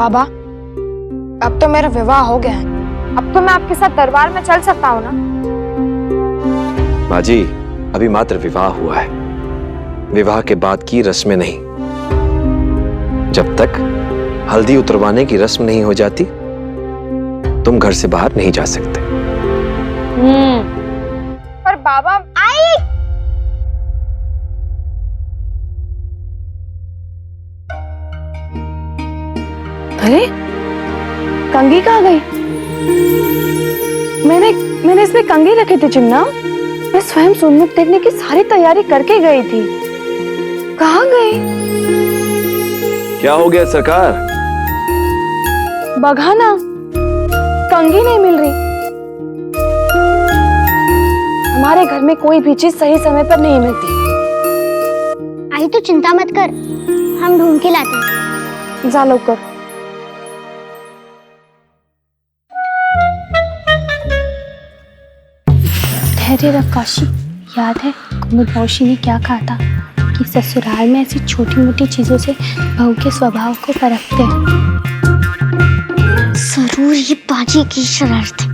बाबा, अब तो मेरा विवाह हो गया है, अब तो मैं आपके साथ दरबार में चल सकता हूँ ना? माँ जी, अभी मात्र विवाह हुआ है, विवाह के बाद की रस्में नहीं। जब तक हल्दी उतरवाने की रस्म नहीं हो जाती, तुम घर से बाहर नहीं जा सकते। पर बाबा, आई अरे कंघी कहाँ गई? मैंने इसमें कंघी रखे थे चिमना। मैं स्वयं सोनमुख देखने की सारी तैयारी करके गई थी, कहाँ गई? क्या हो गया सरकार? बघाना, कंघी नहीं मिल रही। हमारे घर में कोई भी चीज सही समय पर नहीं मिलती। आई तो चिंता मत कर, हम ढूंढ के लाते हैं। जा लौकर। ठहरे रख काशी, याद है कुमुद मौसी ने क्या कहा था कि ससुराल में ऐसी छोटी मोटी चीजों से बहू के स्वभाव को परखते हैं। जरूर ये बाजी की शरारत है।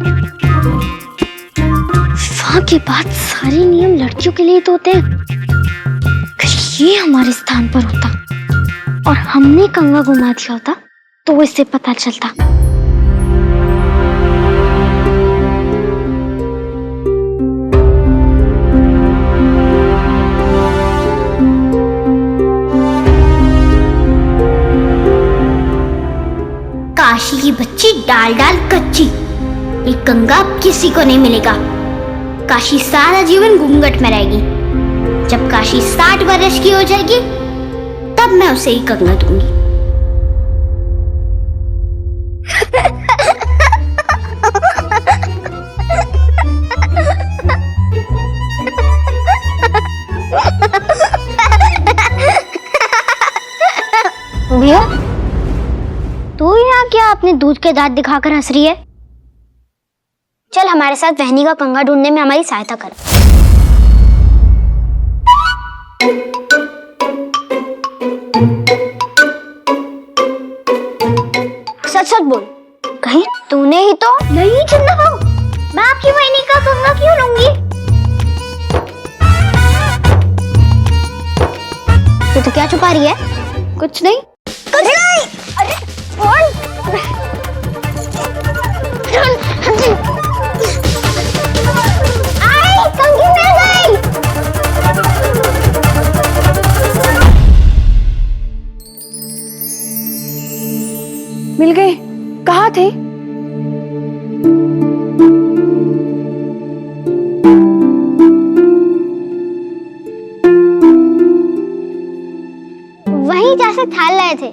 विवाह के बाद सारे नियम लड़कियों के लिए तो होते हैं, अगर ये हमारे स्थान पर होता और हमने कंगा घुमा दिया होता तो इससे पता चलता। काशी की बच्ची डाल डाल कच्ची, ये कंगा अब किसी को नहीं मिलेगा। काशी सारा जीवन घूंघट में रहेगी। जब काशी 60 वर्ष की हो जाएगी तब मैं उसे ही कंगा दूंगी। भैया, तू यहाँ क्या अपने दूध के दांत दिखाकर हंस रही है? चल हमारे साथ बहनी का कंगा ढूंढने में हमारी सहायता कर। सच सच बोल, कहीं तूने ही तो नहीं? चिंता करो, मैं आपकी बहनी का कंगा क्यों लूंगी? तो क्या छुपा रही है? कुछ नहीं, कुछ नहीं। अरे आई, कंघी मिल गई। मिल गई? कहाँ थे? वहीं जैसे थाल लाए थे,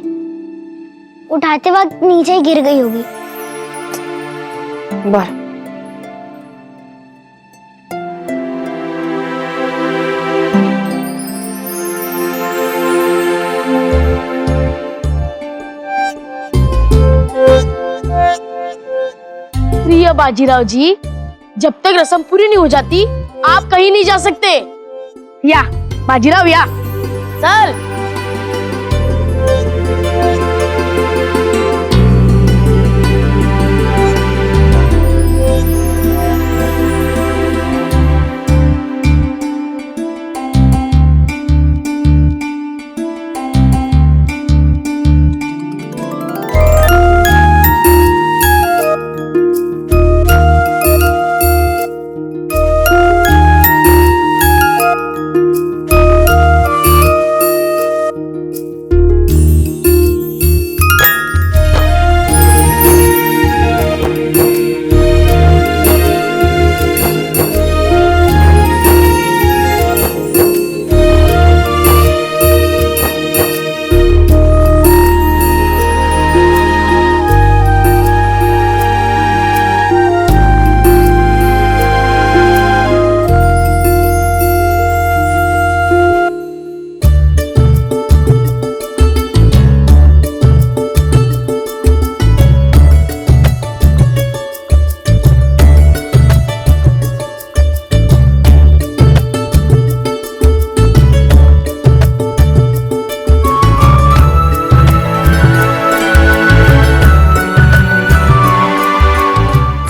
उठाते वक्त नीचे ही गिर गई होगी। बर प्रिय बाजीराव जी, जब तक रस्म पूरी नहीं हो जाती आप कहीं नहीं जा सकते। या बाजीराव, या चल।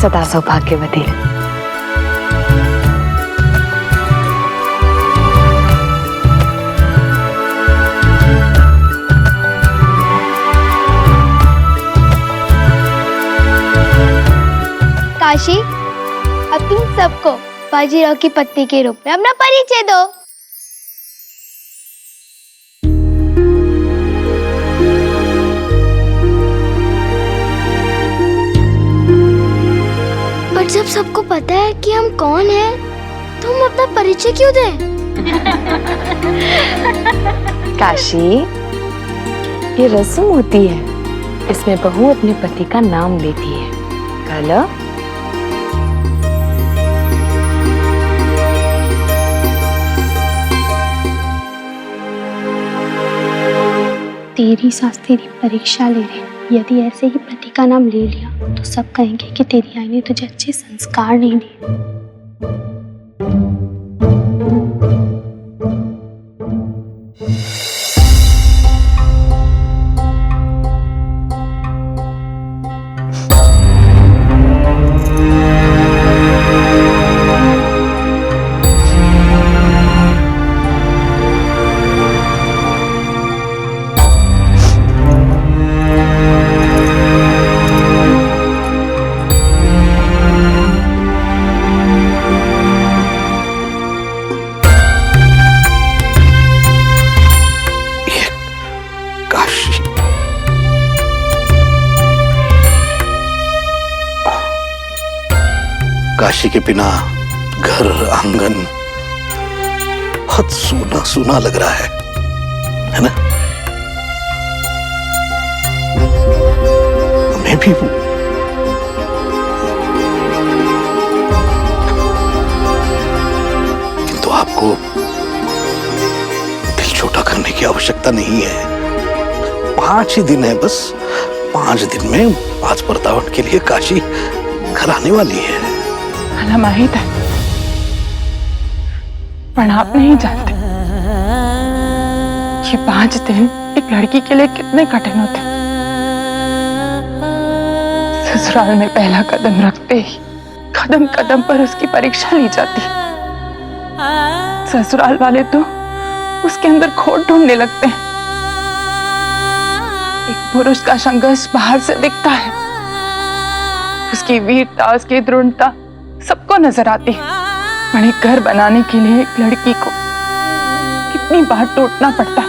सदा सौभाग्यवती। काशी, अब तुम सबको बाजीराव की पत्नी के रूप में अपना परिचय दो। पर जब सबको पता है कि हम कौन हैं, तो हम अपना परिचय क्यों दें? काशी, ये रस्म होती है, इसमें बहू अपने पति का नाम लेती है। काला, तेरी सास तेरी परीक्षा ले रहे। यदि ऐसे ही पति का नाम ले लिया तो सब कहेंगे कि तेरी आई ने तुझे अच्छे संस्कार नहीं दिए। काशी के बिना घर आंगन बहुत सूना सूना लग रहा है ना? हमें भी किंतु आपको दिल छोटा करने की आवश्यकता नहीं है। 5 ही दिन है बस। 5 दिन में 5 परतावन के लिए काशी घर आने वाली है। माहित है, पर आप नहीं जानते ये 5 दिन एक लड़की के लिए कितने कठिन होते हैं। ससुराल में पहला कदम रखते ही कदम कदम पर उसकी परीक्षा ली जाती। ससुराल वाले तो उसके अंदर खोट ढूंढने लगते हैं। एक पुरुष का संघर्ष बाहर से दिखता है, उसकी वीरता, उसकी दृढ़ता सबको नजर आती है। पर एक घर बनाने के लिए एक लड़की को कितनी बार टूटना पड़ता है,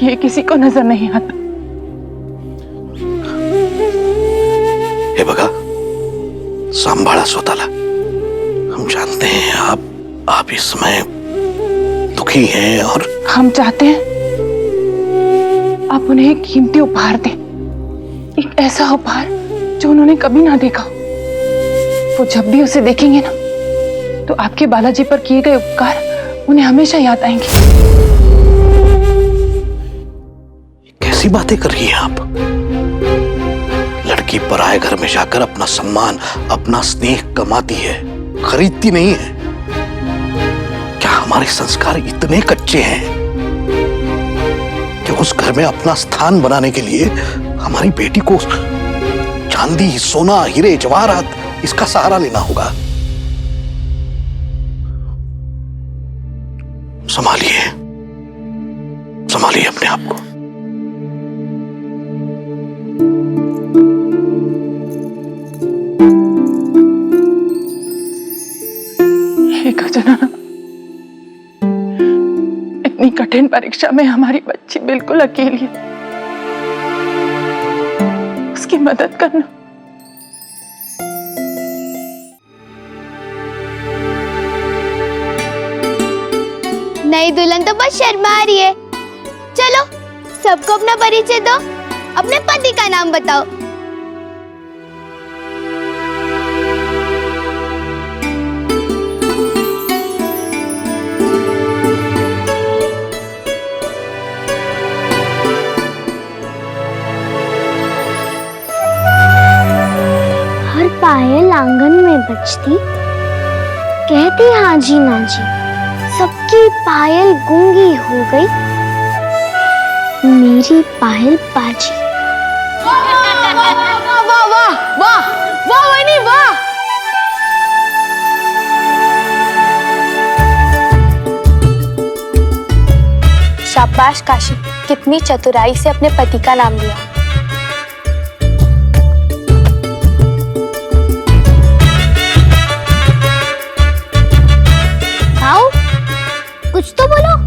ये किसी को नजर नहीं आता। हे बगा, सांभाळा स्वतःला। हम जानते हैं आप इस समय दुखी हैं और हम चाहते हैं आप उन्हें एक कीमती उपहार दें, एक ऐसा उपहार जो उन्होंने कभी ना देखा। वो जब भी उसे देखेंगे ना, तो आपके बालाजी पर किए गए उपकार उन्हें हमेशा याद आएंगे। कैसी बातें कर रही हैं आप? लड़की पराये घर में जाकर अपना सम्मान, अपना स्नेह कमाती है, खरीदती नहीं है। क्या हमारे संस्कार इतने कच्चे हैं कि उस घर में अपना स्थान बनाने के लिए हमारी बेटी को चांदी, सोना, हीरे, जवाहरात इसका सहारा लेना होगा? संभालिए, संभालिए अपने आप को। हे गजानन, इतनी कठिन परीक्षा में हमारी बच्ची बिल्कुल अकेली है, उसकी मदद करना। नई दुल्हन तो बस शर्मा रही है। चलो सबको अपना परिचय दो, अपने पति का नाम बताओ। हर पायल आंगन में बजती, कहती हाँ जी ना जी, सबकी पायल गूंगी हो गई, मेरी पायल बाजी। वाह वाह वाह वाह वाह वाह वाह वैनी वाह। शाबाश काशी, कितनी चतुराई से अपने पति का नाम लिया। आओ, कुछ तो बोलो।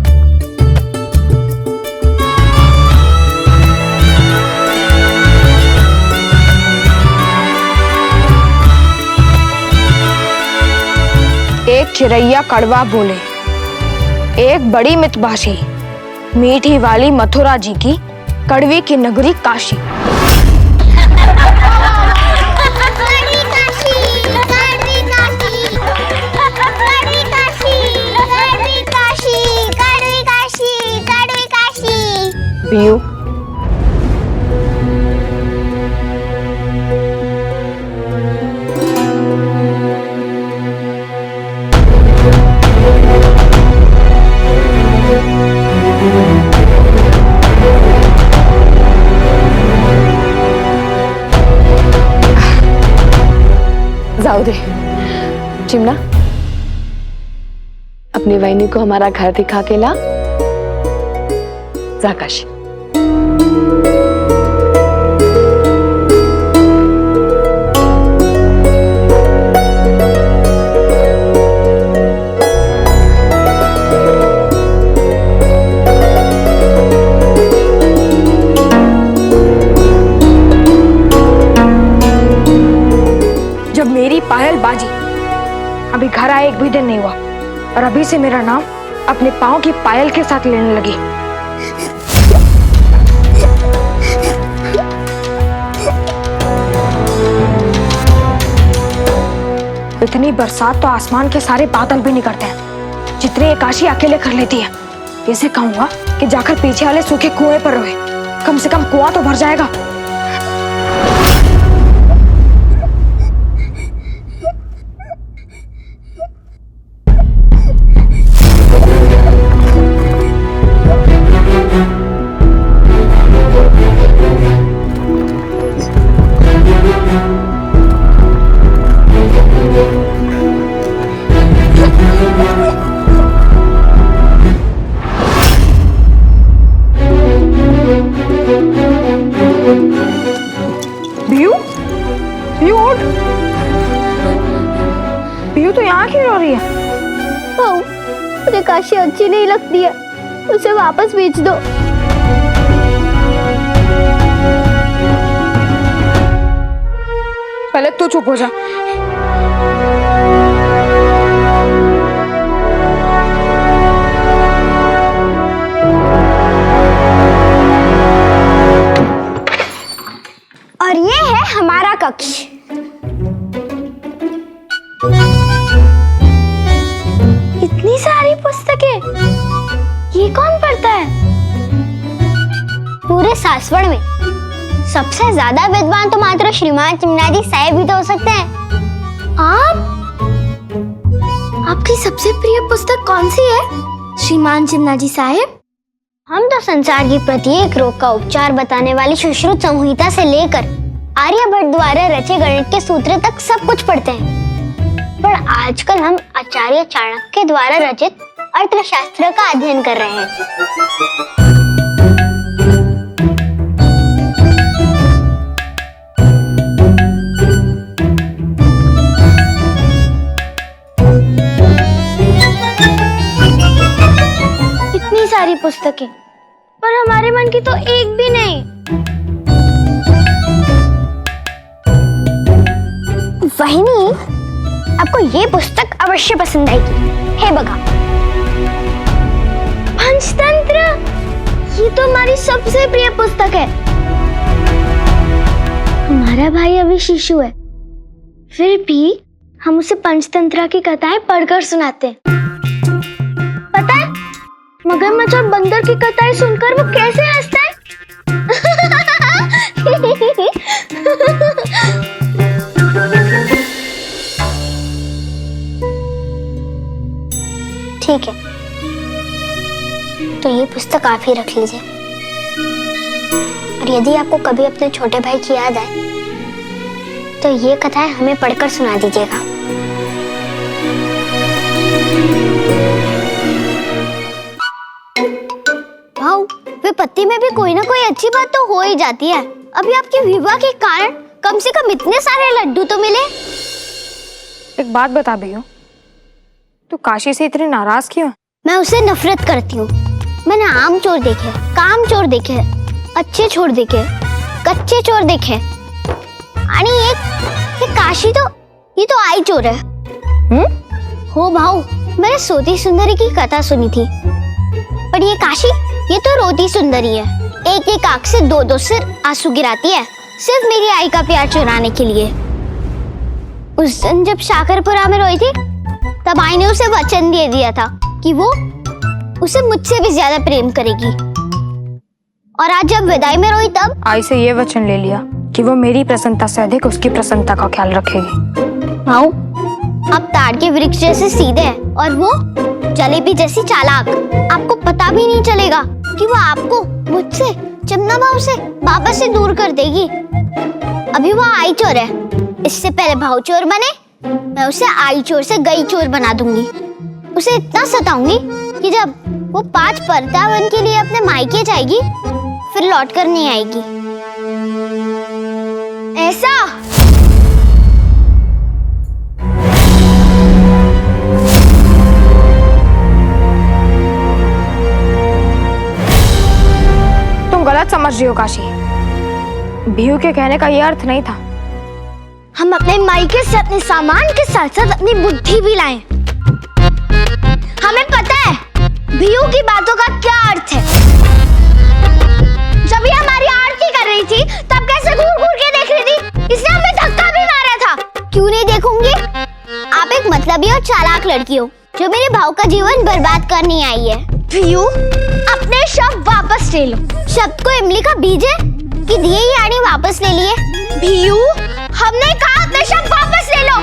एक चिरैया कड़वा बोले, एक बड़ी मितभाषी, मीठी वाली मथुरा जी की, कड़वी की नगरी काशी। पीयू, जाओ दे चिमना, अपनी वैनी को हमारा घर दिखा के ला। जा काशी। जब मेरी पायल बाजी, अभी घर आए एक भी दिन नहीं हुआ और अभी से मेरा नाम अपने पाँव की पायल के साथ लेने लगी। इतनी बरसात तो आसमान के सारे बादल भी नहीं करते हैं जितने ये काशी अकेले कर लेती है। इसे कहूंगा कि जाकर पीछे वाले सूखे कुएं पर रोए, कम से कम कुआं तो भर जाएगा। तो यहाँ क्यों रो रही है? मुझे काशी अच्छी नहीं लगती है, उसे वापस भेज दो। पहले तू चुप हो जा। और ये है हमारा कक्ष। इतनी सारी पुस्तकें, ये कौन पढ़ता है? पूरे सासवड़ में सबसे ज्यादा विद्वान तो मात्र श्रीमान चिमनाजी साहब ही तो हो सकते हैं। आपकी सबसे प्रिय पुस्तक कौन सी है श्रीमान चिमनाजी साहब? हम तो संसार की प्रत्येक रोग का उपचार बताने वाली सुश्रुत संहिता से लेकर आर्यभट्ट द्वारा रचे गणित के सूत्र तक सब कुछ पढ़ते हैं, पर आजकल हम आचार्य चाणक्य द्वारा रचित अर्थशास्त्र का अध्ययन कर रहे हैं। इतनी सारी पुस्तकें, पर हमारे मन की तो एक भी नहीं। वहिनी, आपको ये पुस्तक अवश्य पसंद आएगी। हे बघा, पंचतंत्र, ये तो हमारी सबसे प्रिय पुस्तक है। हमारा भाई अभी शिशु है, फिर भी हम उसे पंचतंत्र की कथाएं पढ़कर सुनाते हैं। पता है, मगरमच्छ और बंदर की कथाएं सुनकर वो कैसे हंसता है। ठीक है, तो ये पुस्तक आप ही रख लीजिए, और यदि आपको कभी अपने छोटे भाई की याद आए तो ये कथाएं हमें पढ़कर सुना दीजिएगा। भाऊ, विपत्ति में भी कोई ना कोई अच्छी बात तो हो ही जाती है। अभी आपके विवाह के कारण कम से कम इतने सारे लड्डू तो मिले। एक बात बता भैया, तू काशी से इतनी नाराज क्यों? मैं उसे नफरत करती हूँ। मैंने आम चोर देखे, काम चोर देखे, अच्छे चोर देखे, कच्चे चोर देखे, आणि ये काशी तो ये तो आई चोर है। हो भाऊ, मैंने सोती सुंदरी की कथा सुनी थी, पर ये काशी ये तो रोती सुंदरी है। एक एक आंख से दो दो सिर आंसू गिराती है, सिर्फ मेरी आई का प्यार चुराने के लिए। उस दिन जब शाकरपुरा में रोई थी, तब आई ने उसे वचन दे दिया था कि वो उसे मुझसे भी ज्यादा प्रेम करेगी। और आज जब विदाई में रोई, तब आई से ये वचन ले लिया कि वो मेरी प्रसन्नता से अधिक उसकी प्रसन्नता का ख्याल रखेगी। भाऊ, आप ताड़ के वृक्ष जैसे सीधे हैं और वो जलेबी जैसी चालाक। आपको पता भी नहीं चलेगा कि वो आपको मुझसे, चंदा भाव से, बाबा से दूर कर देगी। अभी वो आई चोर है, इससे पहले भाव चोर बने, मैं उसे आई चोर से गई चोर बना दूंगी। उसे इतना सताऊंगी कि जब वो 5 परतावन के लिए अपने मायके जाएगी, फिर लौट कर नहीं आएगी। ऐसा तुम गलत समझ रही हो काशी। भीयू के कहने का यह अर्थ नहीं था। हम अपने मायके से अपने सामान के साथ साथ अपनी बुद्धि भी लाएं। हमें पता है भीयू की बातों का क्या अर्थ है। जब ये हमारी आरती कर रही थी, तब कैसे घूर घूर के देख रही थी। इसने हमें धक्का भी मारा था। क्यों नहीं देखूंगी? आप एक मतलबी और चालाक लड़की हो, जो मेरे भाव का जीवन बर्बाद करने आई है। भीयू, अपने शब्द वापस ले लो। शब्द को इमली का बीज है कि दिए ही आने वापस ले लिए। भीयू, हमने कहा अपने शब्द वापस ले लो,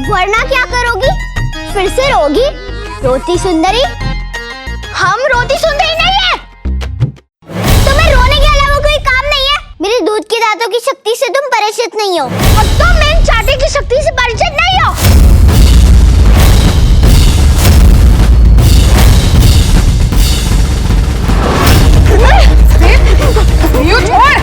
वरना क्या करोगी? फिर से रोगी? रोती सुंदरी? हम रोती सुंदरी नहीं है। तुम्हें रोने के अलावा कोई काम नहीं है। मेरे दूध के दांतों की शक्ति से तुम परिचित नहीं हो, और तुम मेरे चाटे की शक्ति से परिचित नहीं हो। भीयू छोड़!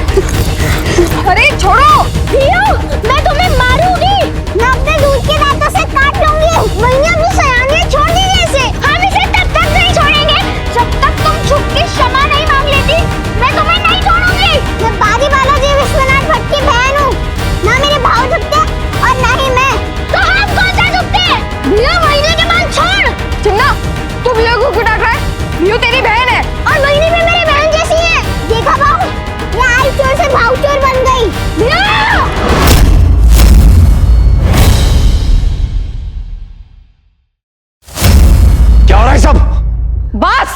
अरे छोड़ो! भीयू, मैं तुम्हें मारूंगी। मैं अपने दूध के दांतों से काट लूंगी। वहीं अपनी सयानी छोड़ दीजिए इसे। हम इसे तब तक नहीं छोड़ेंगे जब तक तुम छुप के क्षमा नहीं मांग लेती। मैं तुम्हें नहीं छोड़ूंगी। मैं बाजी बालाजी विश्वनाथ भट्ट की बहन हूँ। ना मेरे भाव झुकते और ना ही मैं। तो हम कौन सा झुकते हैं? भीयू, महीने के बाद छोड़। चिन्ना, तू भीयू को क्यों डांट रहा है? भीयू तेरी बहन है। और महीने में मेरी बहन जैसी है। देखा भाव, ये आई चोर से भाव चोर बन गई। क्या हो रहा है सब? बस!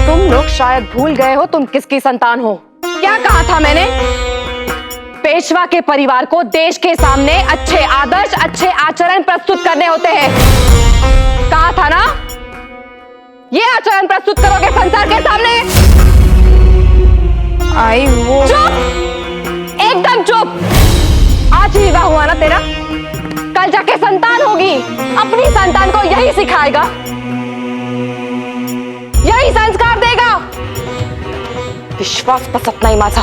तुम लोग शायद भूल गए हो तुम किसकी संतान हो। क्या कहा था मैंने? पेशवा के परिवार को देश के सामने अच्छे आदर्श, अच्छे आचरण प्रस्तुत करने होते हैं। कहा था ना? ये आचरण प्रस्तुत करोगे संसार के सामने। आई वो चुप! एकदम चुप! आज ही विवाह हुआ ना तेरा, कल जाके संतान होगी, अपनी संतान को यही सिखाएगा, यही संस्कार देगा। विश्वास बसत नहीं माझा।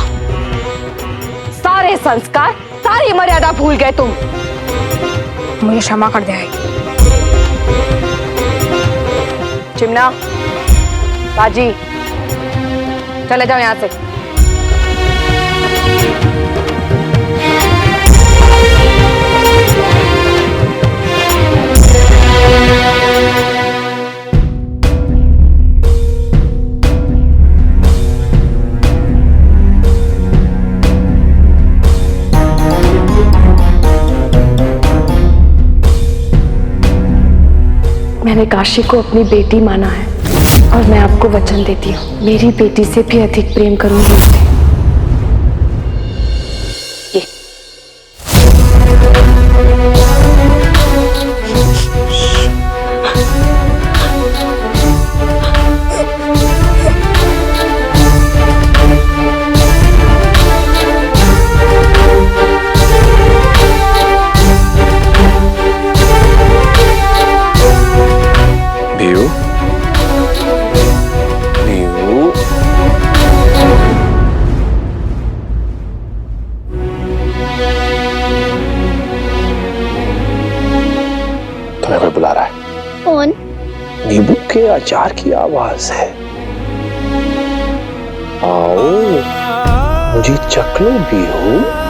सारे संस्कार, सारी मर्यादा भूल गए तुम। मुझे क्षमा कर दे आई। चिमना, बाजी, चले जाओ यहां से। मैंने काशी को अपनी बेटी माना है और मैं आपको वचन देती हूँ, मेरी बेटी से भी अधिक प्रेम करूंगी उसे। ये नींबू के अचार की आवाज है। आओ, मुझे चख लो भी हो।